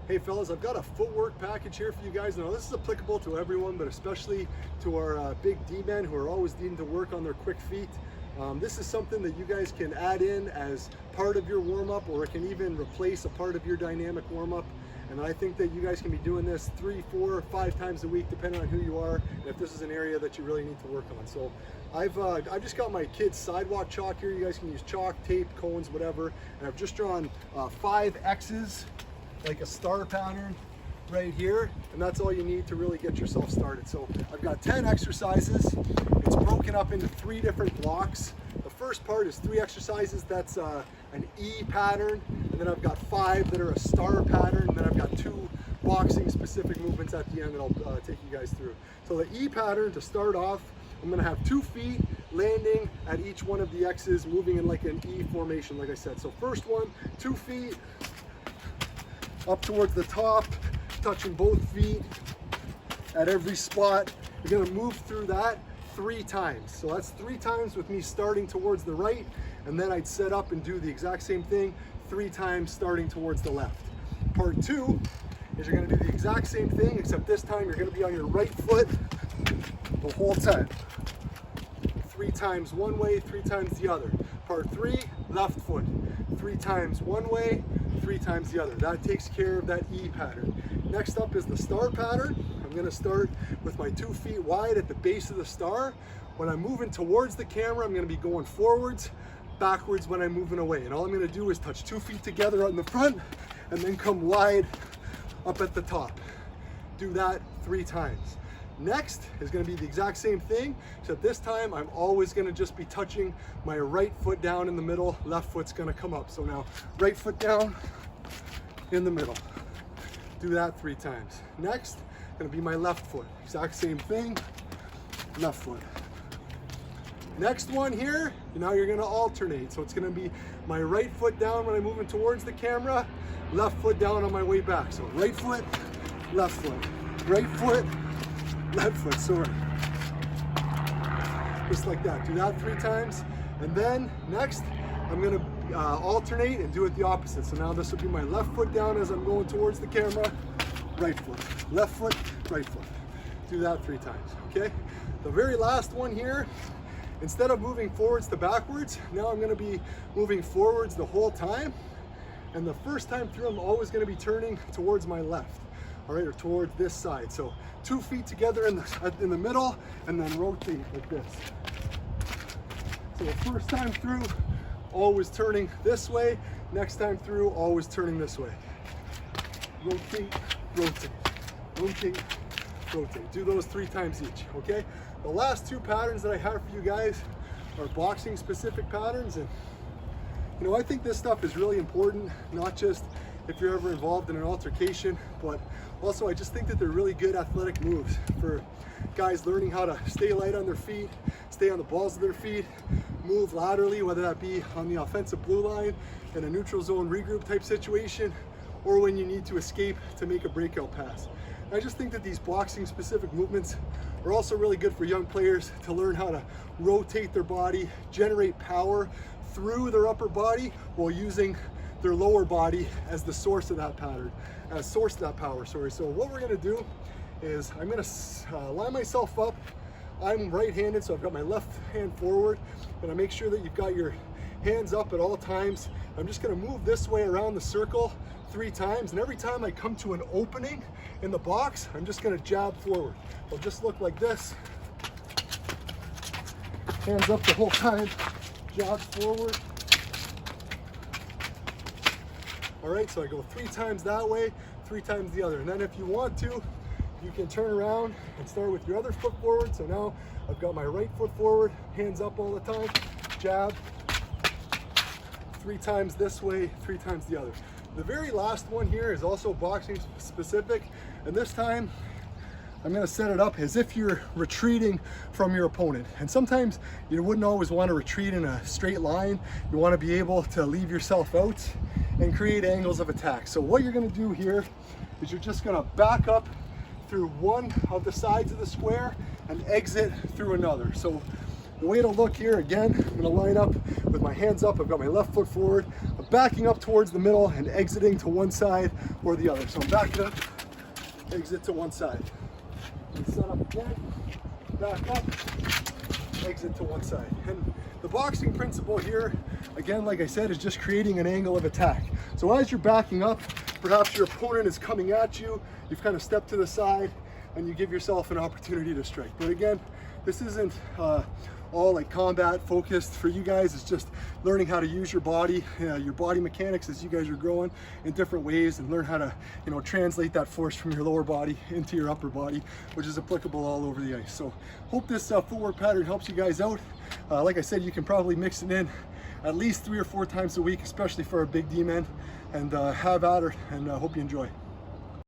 Hey fellas, I've got a footwork package here for you guys. Now this is applicable to everyone, but especially to our big D-men who are always needing to work on their quick feet. This is something that you guys can add in as part of your warm-up, or it can even replace a part of your dynamic warm-up. And I think that you guys can be doing this 3, 4, 5 times a week, depending on who you are, and if this is an area that you really need to work on. So I've just got my kids' sidewalk chalk here. You guys can use chalk, tape, cones, whatever. And I've just drawn 5 X's, like a star pattern right here, and that's all you need to really get yourself started. So I've got 10 exercises. It's broken up into 3 different blocks. The first part is 3 exercises. That's an E pattern, and then I've got 5 that are a star pattern, and then I've got 2 boxing specific movements at the end that I'll take you guys through. So the E pattern, to start off, I'm gonna have 2 feet landing at each one of the X's, moving in like an E formation, like I said. So first one, 2 feet up towards the top, touching both feet at every spot. You're gonna move through that 3 times. So that's 3 times with me starting towards the right, and then I'd set up and do the exact same thing 3 times starting towards the left. Part 2 is you're gonna do the exact same thing, except this time you're gonna be on your right foot the whole time. 3 times one way, 3 times the other. Part 3, left foot. 3 times one way, 3 times the other. That takes care of that E pattern. Next up is the star pattern. I'm gonna start with my 2 feet wide at the base of the star. When I'm moving towards the camera, I'm gonna be going forwards, backwards when I'm moving away. And all I'm gonna do is touch 2 feet together out in the front and then come wide up at the top. Do that 3 times. Next is gonna be the exact same thing, except this time I'm always gonna just be touching my right foot down in the middle, left foot's gonna come up. So now, right foot down in the middle. Do that 3 times. Next, gonna be my left foot. Exact same thing, left foot. Next one here, now you're gonna alternate. So it's gonna be my right foot down when I'm moving towards the camera, left foot down on my way back. So right foot, left foot, right foot, left foot, sorry. Just like that, do that 3 times. And then next, I'm gonna alternate and do it the opposite. So now this will be my left foot down as I'm going towards the camera, right foot, left foot, right foot. Do that 3 times, okay? The very last one here, instead of moving forwards to backwards, now I'm gonna be moving forwards the whole time. And the first time through, I'm always gonna be turning towards my left. All right, or towards this side. So 2 feet together in the middle, and then rotate like this. So the first time through, always turning this way. Next time through, always turning this way. Rotate, rotate, rotate, rotate. Do those 3 times each, okay? The last 2 patterns that I have for you guys are boxing specific patterns. And you know, I think this stuff is really important, not just if you're ever involved in an altercation, but also I just think that they're really good athletic moves for guys learning how to stay light on their feet, stay on the balls of their feet, move laterally, whether that be on the offensive blue line in a neutral zone regroup type situation, or when you need to escape to make a breakout pass. And I just think that these boxing specific movements are also really good for young players to learn how to rotate their body, generate power through their upper body while using their lower body as the source of that pattern, source of that power, sorry. So what we're gonna do is I'm gonna line myself up. I'm right-handed, so I've got my left hand forward. I'm gonna make sure that you've got your hands up at all times. I'm just gonna move this way around the circle 3 times, and every time I come to an opening in the box, I'm just gonna jab forward. It'll just look like this. Hands up the whole time, jab forward. All right, so I go 3 times that way, 3 times the other. And then if you want to, you can turn around and start with your other foot forward. So now I've got my right foot forward, hands up all the time, jab, 3 times this way, 3 times the other. The very last one here is also boxing specific, and this time I'm gonna set it up as if you're retreating from your opponent. And sometimes you wouldn't always wanna retreat in a straight line. You wanna be able to leave yourself out and create angles of attack. So what you're gonna do here is you're just gonna back up through one of the sides of the square and exit through another. So The way to look here, again, I'm gonna line up with my hands up. I've got my left foot forward. I'm backing up towards the middle and exiting to one side or the other. So I'm backing up, exit to one side. Set up again, back up, exit to one side. And the boxing principle here, again, like I said, is just creating an angle of attack. So as you're backing up, perhaps your opponent is coming at you, you've kind of stepped to the side, and you give yourself an opportunity to strike. But again, this isn't all like combat focused for you guys. It's just learning how to use your body mechanics as you guys are growing in different ways, and learn how to, you know, translate that force from your lower body into your upper body, which is applicable all over the ice. So hope this footwork pattern helps you guys out. Like I said, you can probably mix it in at least 3 or 4 times a week, especially for our big D men, and have at her, and hope you enjoy.